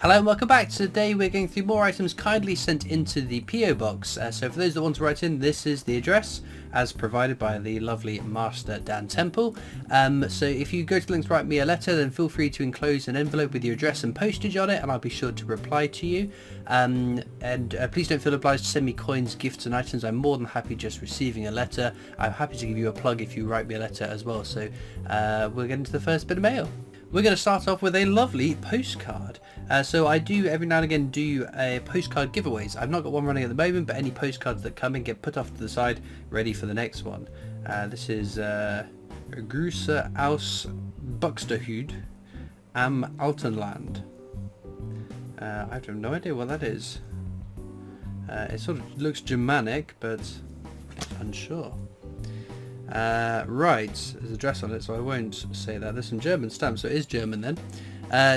Hello and welcome back. Today we're going through more items kindly sent into the PO box. So for those that want to write in, this is the address as provided by the lovely Master Dan Temple. So if you go to the link to write me a letter, then feel free to enclose an envelope with your address and postage on it, and I'll be sure to reply to you. Please don't feel obliged to send me coins, gifts and items. I'm more than happy just receiving a letter. I'm happy to give you a plug if you write me a letter as well. So we'll get into the first bit of mail. We're going to start off with a lovely postcard. So I do every now and again do postcard giveaways. I've not got one running at the moment, but any postcards that come in get put off to the side, ready for the next one. This is Grüße aus Buxtehude am Altenland. I have no idea what that is. It sort of looks Germanic, but unsure. Right, there's a address on it, so I won't say that. There's some German stamps, so it is German then.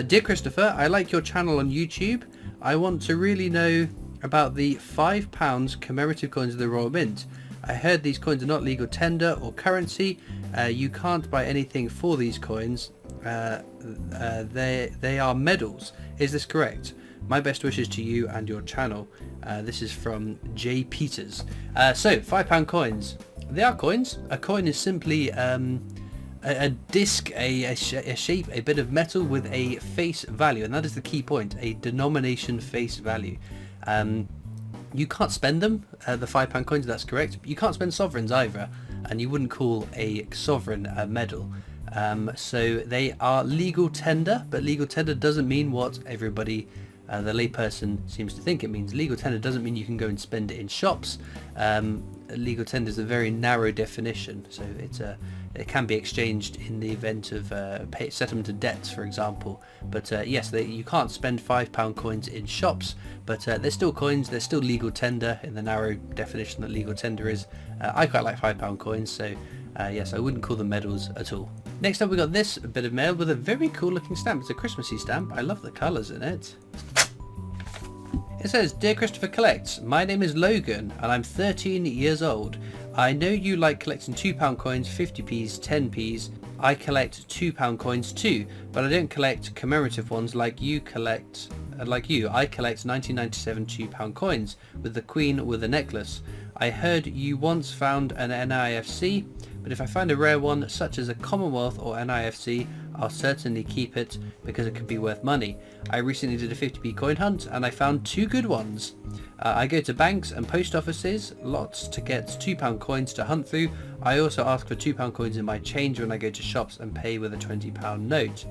Dear Christopher, I like your channel on YouTube. I want to really know about the £5 commemorative coins of the Royal Mint. I heard these coins are not legal tender or currency. You can't buy anything for these coins. They are medals. Is this correct? My best wishes to you and your channel. This is from J. Peters. So, £5 coins. They are coins. A coin is simply a disc, a shape, a bit of metal with a face value, and that is the key point, a denomination face value. You can't spend them, the £5 coins, that's correct. You can't spend sovereigns either, and you wouldn't call a sovereign a medal. So they are legal tender, but legal tender doesn't mean what everybody, the layperson, seems to think it means. Legal tender doesn't mean you can go and spend it in shops. Legal tender is a very narrow definition, so it can be exchanged in the event of settlement of debts, for example. But yes, you can't spend £5 coins in shops, but they're still coins. They're still legal tender in the narrow definition that legal tender is. I quite like £5 coins, so yes, I wouldn't call them medals at all. Next up, we got this bit of mail with a very cool looking stamp. It's a Christmassy stamp. I love the colours in it. It says, Dear Christopher Collects, my name is Logan and I'm 13 years old. I know you like collecting £2 coins, 50p's, 10p's. I collect £2 coins too, but I don't collect commemorative ones like you collect. I collect 1997 £2 coins with the Queen with a necklace. I heard you once found an NIFC, but if I find a rare one such as a Commonwealth or NIFC, I'll certainly keep it because it could be worth money. I recently did a 50p coin hunt and I found 2 good ones. I go to banks and post offices lots to get £2 coins to hunt through. I also ask for £2 coins in my change when I go to shops and pay with a £20 note.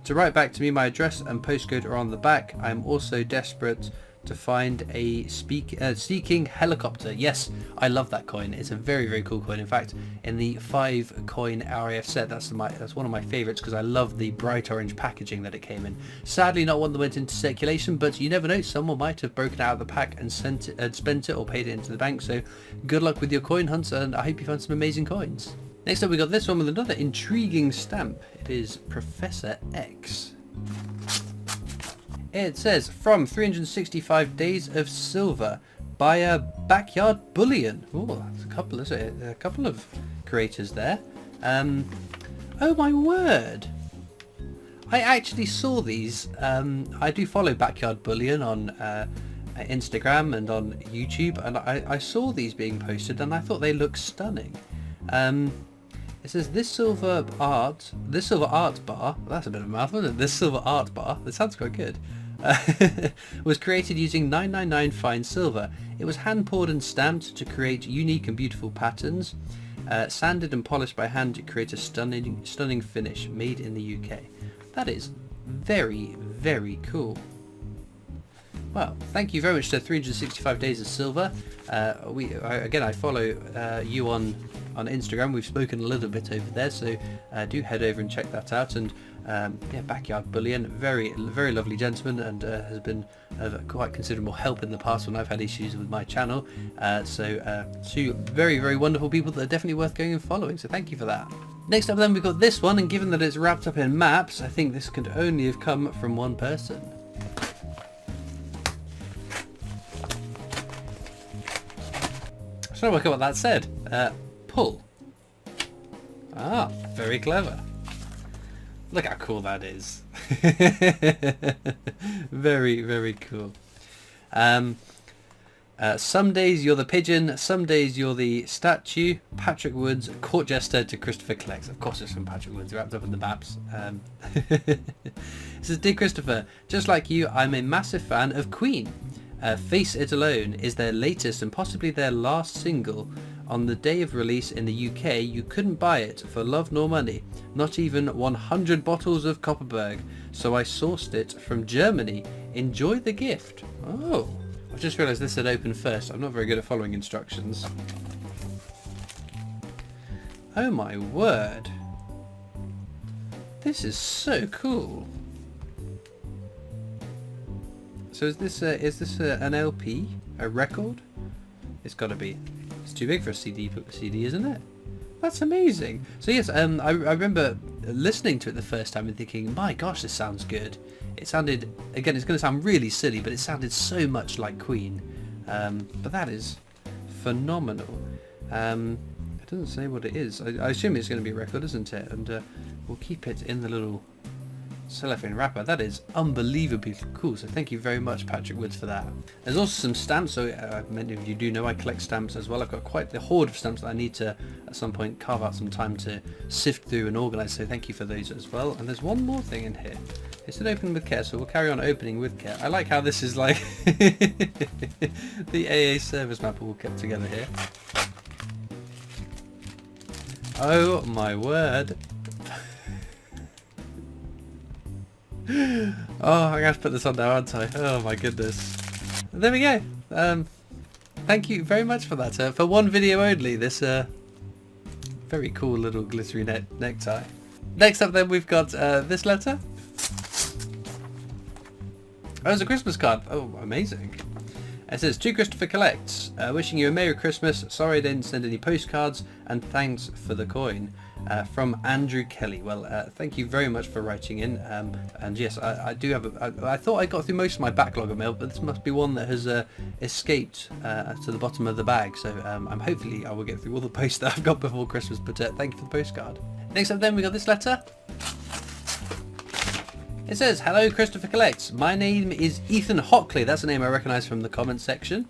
To write back to me, my address and postcode are on the back. I'm also desperate to find a seeking helicopter. Yes, I love that coin. It's a very, very cool coin. In fact, in the 5 coin RAF set, that's one of my favorites because I love the bright orange packaging that it came in. Sadly, not one that went into circulation, but you never know, someone might have broken out of the pack and spent it or paid it into the bank. So good luck with your coin hunts, and I hope you find some amazing coins. Next up, we got this one with another intriguing stamp. It is Professor X. It says, from 365 Days of Silver by a Backyard Bullion. Oh, that's a couple of creators there. Oh my word. I actually saw these. I do follow Backyard Bullion on Instagram and on YouTube, and I saw these being posted and I thought they looked stunning. It says, this silver art bar, that's a bit of a mouthful, isn't it? This silver art bar, that sounds quite good, was created using 999 fine silver. It was hand poured and stamped to create unique and beautiful patterns. Sanded and polished by hand to create a stunning finish made in the UK. That is very, very cool. Well, thank you very much to 365 Days of Silver. I follow you on Instagram. We've spoken a little bit over there, so do head over and check that out. And yeah, Backyard Bullion, very, very lovely gentleman, and has been of quite considerable help in the past when I've had issues with my channel. So 2 very, very wonderful people that are definitely worth going and following. So thank you for that. Next up, then, we've got this one, and given that it's wrapped up in maps, I think this could only have come from one person. Trying to work out what that said. Pull. Ah, very clever. Look how cool that is. Very, very cool. Some days you're the pigeon, some days you're the statue. Patrick Woods, court jester to Christopher Collects. Of course it's from Patrick Woods, wrapped up in the maps. It says, Dear Christopher, just like you, I'm a massive fan of Queen. Face It Alone is their latest and possibly their last single. On the day of release in the UK, you couldn't buy it for love nor money, not even 100 bottles of Copperberg, so I sourced it from Germany. Enjoy the gift. Oh. I just realised this had opened first. I'm not very good at following instructions. Oh my word. This is so cool. So is this an LP? A record? It's got to be. It's too big for a CD, isn't it? That's amazing. So yes, I remember listening to it the first time and thinking, my gosh, this sounds good. It sounded, again, it's going to sound really silly, but it sounded so much like Queen. But that is phenomenal. It doesn't say what it is. I assume it's going to be a record, isn't it? And we'll keep it in the little cellophane wrapper. That is unbelievably cool. So thank you very much, Patrick Woods, for that. There's also some stamps. So many of you do know I collect stamps as well. I've got quite the hoard of stamps that I need to, at some point, carve out some time to sift through and organise. So thank you for those as well. And there's one more thing in here. It said open with care, so we'll carry on opening with care. I like how this is like the AA service map all kept together here. Oh my word. Oh, I'm going to have to put this on now, aren't I? Oh my goodness. There we go. Thank you very much for that. For one video only, this very cool little glittery necktie. Next up then we've got this letter. Oh, it's a Christmas card. Oh, amazing. It says, To Christopher Collects, wishing you a Merry Christmas. Sorry I didn't send any postcards, and thanks for the coin. From Andrew Kelly. Well, thank you very much for writing in. And yes, I do have I thought I got through most of my backlog of mail, but this must be one that has escaped to the bottom of the bag. So hopefully I will get through all the posts that I've got before Christmas, but thank you for the postcard. Next up then we got this letter. It says, Hello Christopher Collects. My name is Ethan Hockley. That's a name I recognise from the comments section.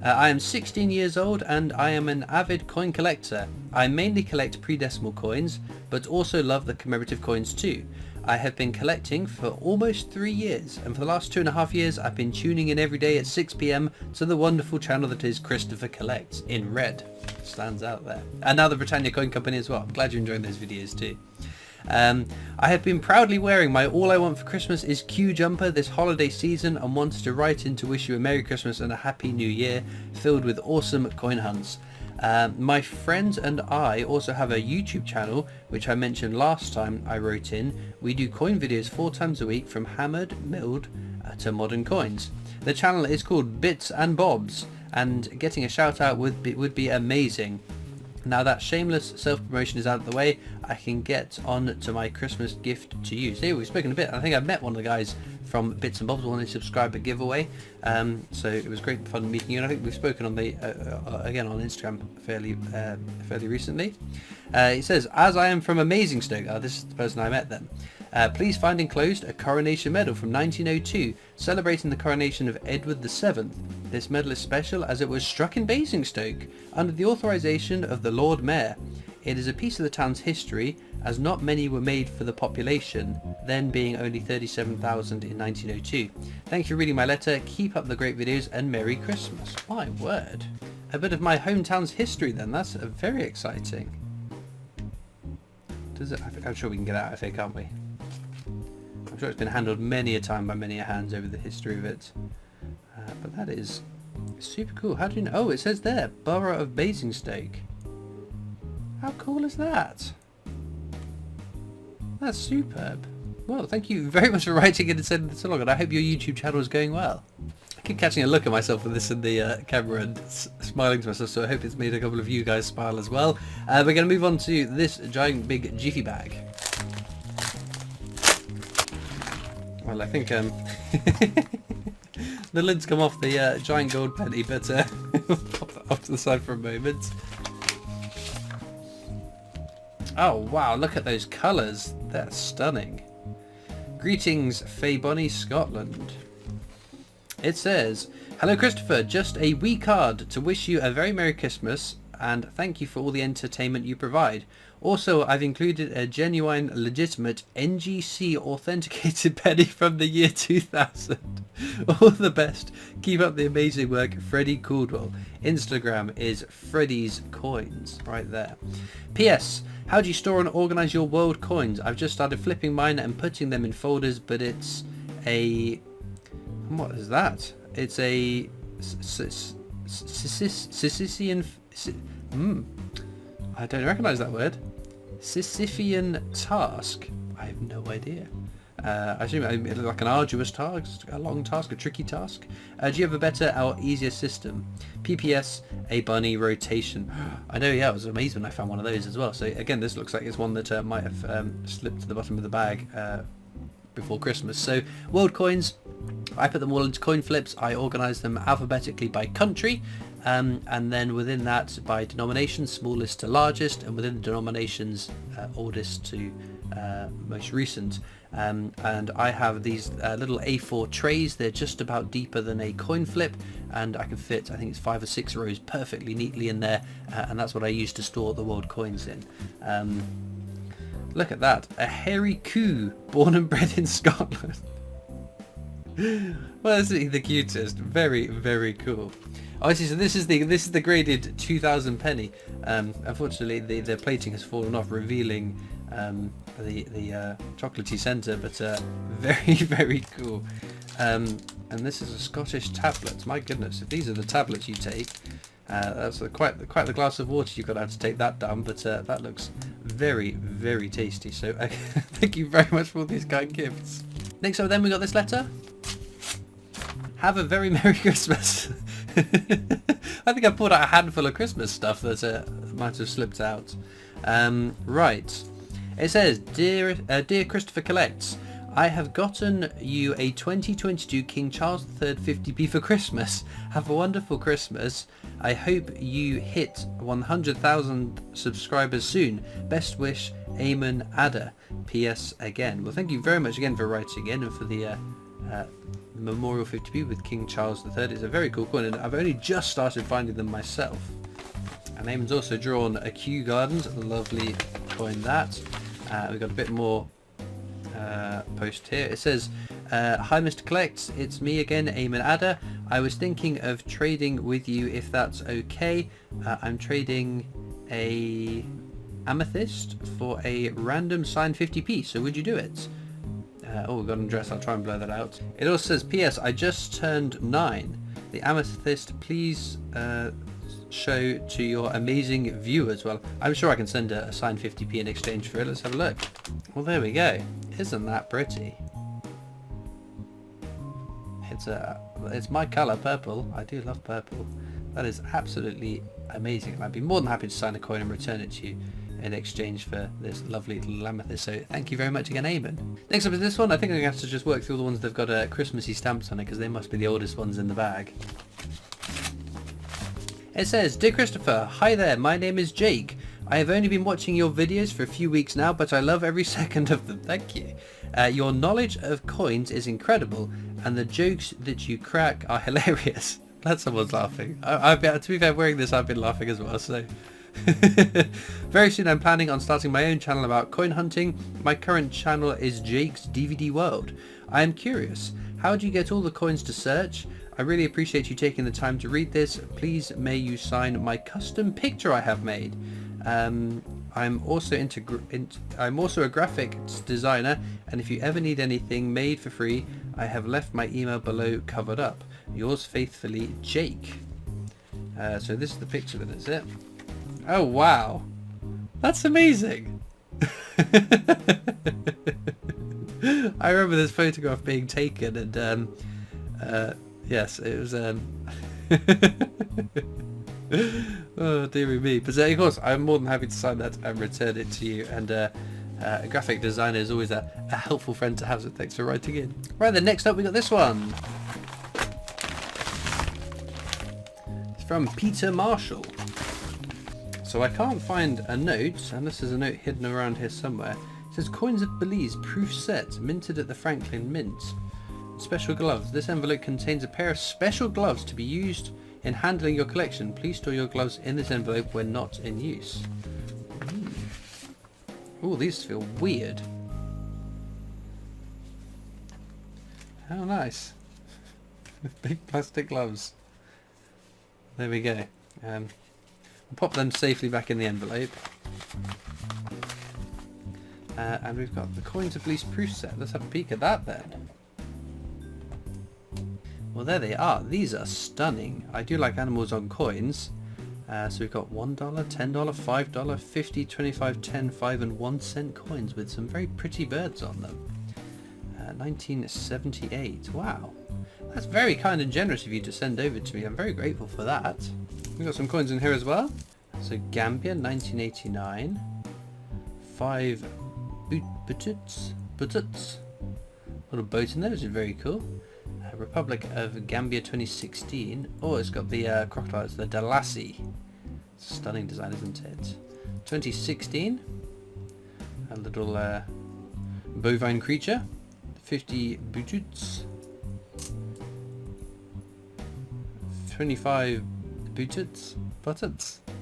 I am 16 years old and I am an avid coin collector. I mainly collect pre-decimal coins, but also love the commemorative coins too. I have been collecting for almost 3 years, and for the last 2.5 years I've been tuning in every day at 6 PM to the wonderful channel that is Christopher Collects, in red. Stands out there. And now the Britannia Coin Company as well. I'm glad you're enjoying those videos too. I have been proudly wearing my All I Want for Christmas is Q jumper this holiday season and wanted to write in to wish you a Merry Christmas and a Happy New Year filled with awesome coin hunts. My friends and I also have a YouTube channel which I mentioned last time I wrote in. We do coin videos 4 times a week from hammered, milled to modern coins. The channel is called Bits and Bobs, and getting a shout out would be amazing. Now that shameless self-promotion is out of the way, I can get on to my Christmas gift to you. So here we've spoken a bit. I think I've met one of the guys from Bits and Bobs on the subscriber giveaway. So it was great fun meeting you. And I think we've spoken on the again on Instagram fairly recently. It says, as I am from Amazingstoke, this is the person I met then. Please find enclosed a coronation medal from 1902 celebrating the coronation of Edward VII. This medal is special as it was struck in Basingstoke under the authorisation of the Lord Mayor. It is a piece of the town's history as not many were made for the population, then being only 37,000 in 1902. Thanks for reading my letter, keep up the great videos and Merry Christmas. My word. A bit of my hometown's history then, that's very exciting. I'm sure we can get out of here, can't we? I'm sure it's been handled many a time by many a hands over the history of it. But that is super cool. How do you know? Oh, it says there, Borough of Basingstoke. How cool is that? That's superb. Well, thank you very much for writing in and sending this along, and I hope your YouTube channel is going well. I keep catching a look at myself with this in the camera and smiling to myself, so I hope it's made a couple of you guys smile as well. We're going to move on to this giant big jiffy bag. Well, I think the lid's come off the giant gold penny, but we'll pop that off to the side for a moment. Oh wow, look at those colours. They're stunning. Greetings, Faye Bonnie, Scotland. It says, hello Christopher, just a wee card to wish you a very Merry Christmas and thank you for all the entertainment you provide. Also, I've included a genuine, legitimate NGC authenticated penny from the year 2000. All the best. Keep up the amazing work, Freddie Caldwell. Instagram is Freddy's Coins, right there. P.S. How do you store and organize your world coins? I've just started flipping mine and putting them in folders, but it's a... What is that? It's a... Sisyphean... I don't recognize that word. Sisyphean task. I have no idea. I assume it's like an arduous task, a long task, a tricky task. Do you have a better or easier system? PPS, a bunny rotation. I know, yeah, I was amazed when I found one of those as well. So again, this looks like it's one that might have slipped to the bottom of the bag before Christmas. So world coins, I put them all into coin flips. I organise them alphabetically by country. And then within that by denomination, smallest to largest, and within the denominations, oldest to most recent. And I have these little A4 trays. They're just about deeper than a coin flip, and I can fit, I think it's 5 or 6 rows perfectly neatly in there, and that's what I use to store the world coins in. Look at that, a hairy coo born and bred in Scotland. Well, this is the cutest. Very, very cool. Obviously, so this is the graded 2000 penny. Unfortunately, the plating has fallen off, revealing the chocolatey centre, but very, very cool. And this is a Scottish tablet. My goodness, if these are the tablets you take, that's quite the glass of water you've got to have to take that down. But that looks very, very tasty. So thank you very much for all these kind gifts. Next up, then we got this letter. Have a very Merry Christmas. I think I pulled out a handful of Christmas stuff that might have slipped out. Right. It says, Dear Christopher Collects, I have gotten you a 2022 King Charles III 50p for Christmas. Have a wonderful Christmas. I hope you hit 100,000 subscribers soon. Best wish, Eamon Adder. P.S. again. Well, thank you very much again for writing in and for the Memorial 50p with King Charles III. It's a very cool coin, and I've only just started finding them myself. And Eamon's also drawn a Kew Gardens, a lovely coin that. We've got a bit more post here. It says, hi Mr. Collects, it's me again, Eamon Adder. I was thinking of trading with you if that's okay. I'm trading a Amethyst for a random signed 50p, so would you do it? Oh, we've got an address, I'll try and blur that out. It also says, P.S. I just turned 9. The Amethyst, please show to your amazing viewers. Well, I'm sure I can send a signed 50p in exchange for it. Let's have a look. Well, there we go. Isn't that pretty? It's my colour, purple. I do love purple. That is absolutely amazing. And I'd be more than happy to sign a coin and return it to you in exchange for this lovely little amethyst. So thank you very much again, Eamon. Next up is this one. I think I'm going to have to just work through the ones that have got Christmassy stamps on it, because they must be the oldest ones in the bag. It says, Dear Christopher, hi there, my name is Jake. I have only been watching your videos for a few weeks now, but I love every second of them. Thank you. Your knowledge of coins is incredible, and the jokes that you crack are hilarious. Glad someone's laughing. To be fair, wearing this, I've been laughing as well, so... Very soon I'm planning on starting my own channel about coin hunting. My current channel is Jake's DVD World. I am curious, how do you get all the coins to search? I really appreciate you taking the time to read this. Please may you sign my custom picture I have made. I'm also a graphic designer, and if you ever need anything made for free, I have left my email below covered up. Yours faithfully, Jake. So this is the picture then, is it? Oh wow, that's amazing. I remember this photograph being taken, and yes, it was oh dearie me. But of course I'm more than happy to sign that and return it to you, and a graphic designer is always a helpful friend to have, so thanks for writing in. Right then, next up we got this one. It's from Peter Marshall. So I can't find a note, unless there's a note hidden around here somewhere. It says Coins of Belize proof set minted at the Franklin Mint. Special gloves. This envelope contains a pair of special gloves to be used in handling your collection. Please store your gloves in this envelope when not in use. Oh, these feel weird. How nice. Big plastic gloves. There we go. We'll pop them safely back in the envelope. And we've got the Coins of Belize proof set. Let's have a peek at that then. Well, there they are. These are stunning. I do like animals on coins. So we've got $1, $10, $5, 50, 25, 10, 5 and 1 cent coins with some very pretty birds on them. 1978. Wow. That's very kind and generous of you to send over to me. I'm very grateful for that. We've got some coins in here as well. So Gambia, 1989. 5 bututs. Little boat in there, which is very cool. Republic of Gambia 2016. Oh, it's got the crocodile. It's the Dalasi. Stunning design, isn't it? 2016. A little bovine creature. 50 bututs. 25 bututs.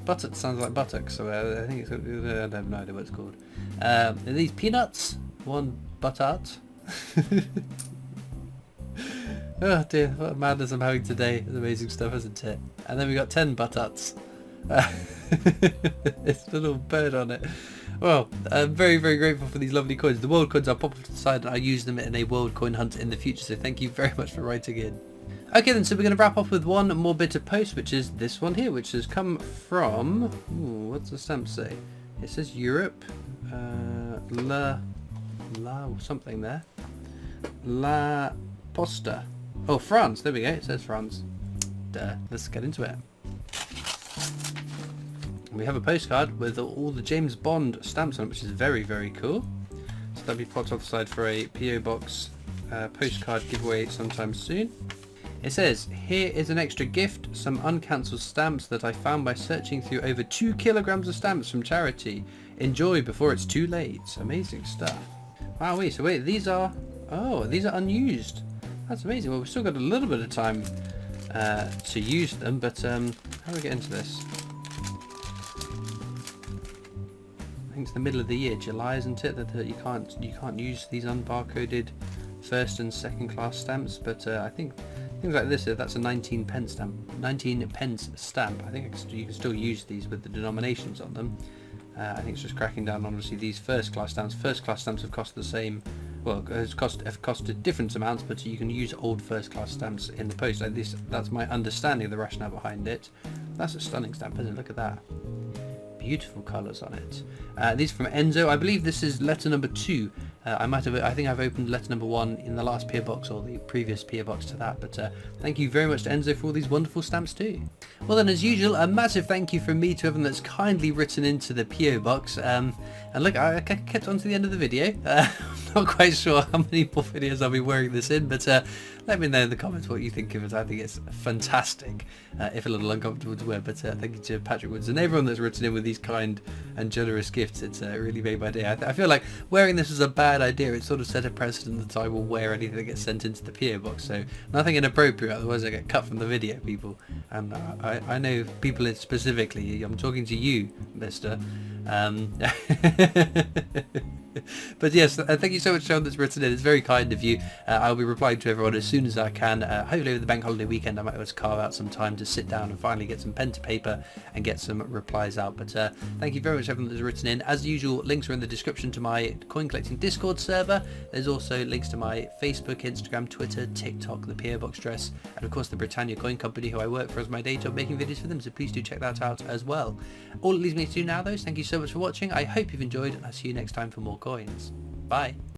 Buttocks sounds like buttocks, so I think it's. I have no idea what it's called. Are these peanuts? 1 buttat. Oh dear, what a madness I'm having today. It's amazing stuff, isn't it? And then we got 10 buttats. It's a little bird on it. Well, I'm very, very grateful for these lovely coins. The world coins I'll pop off to the side and I'll use them in a world coin hunt in the future, so thank you very much for writing in. Okay then, so we're going to wrap up with one more bit of post, which is this one here, which has come from... Ooh, what's the stamp say? It says Europe. Something there. La Posta. Oh, France. There we go. It says France. Duh. Let's get into it. We have a postcard with all the James Bond stamps on it, which is very, very cool. So that'll be popped off the side for a PO Box postcard giveaway sometime soon. It says, here is an extra gift, some uncancelled stamps that I found by searching through over 2 kilograms of stamps from charity. Enjoy before it's too late. Amazing stuff. Wow, so wait, these are unused. That's amazing. Well, we've still got a little bit of time to use them, but how do we get into this? I think it's the middle of the year, July, isn't it? That you can't use these unbarcoded first and second class stamps, but I think things like this, that's a 19 pence stamp. 19 pence stamp. I think you can still use these with the denominations on them. I think it's just cracking down on obviously these first class stamps. First class stamps have cost the same. Well, have costed different amounts, but you can use old first class stamps in the post. At least that's my understanding of the rationale behind it. That's a stunning stamp, isn't it? Look at that. Beautiful colours on it. These from Enzo. I believe this is letter number 2. I think I've opened letter number 1 in the last PO Box or the previous PO Box to that, but thank you very much to Enzo for all these wonderful stamps too. Well then, as usual, a massive thank you from me to everyone that's kindly written into the PO Box. And look, I kept on to the end of the video. I'm not quite sure how many more videos I'll be wearing this in, but let me know in the comments what you think of it. I think it's fantastic, if a little uncomfortable to wear, but thank you to Patrick Woods and everyone that's written in with these kind and generous gifts. It's really made my day. I feel like wearing this was a bad idea. It sort of set a precedent that I will wear anything that gets sent into the PO Box, so nothing inappropriate, otherwise I get cut from the video, people. And I know people specifically, I'm talking to you, mister. But yes, thank you so much to everyone that's written in. It's very kind of you. I'll be replying to everyone as soon as I can. Hopefully over the bank holiday weekend I might be able to carve out some time to sit down and finally get some pen to paper and get some replies out. But thank you very much to everyone that's written in. As usual, links are in the description to my coin collecting Discord server. There's also links to my Facebook, Instagram, Twitter, TikTok, the PO Box address, and of course the Britannia Coin Company, who I work for as my day job, making videos for them, so please do check that out as well. All it leaves me to do now though is thank you so much for watching. I hope you've enjoyed, and I'll see you next time for more coins. Bye.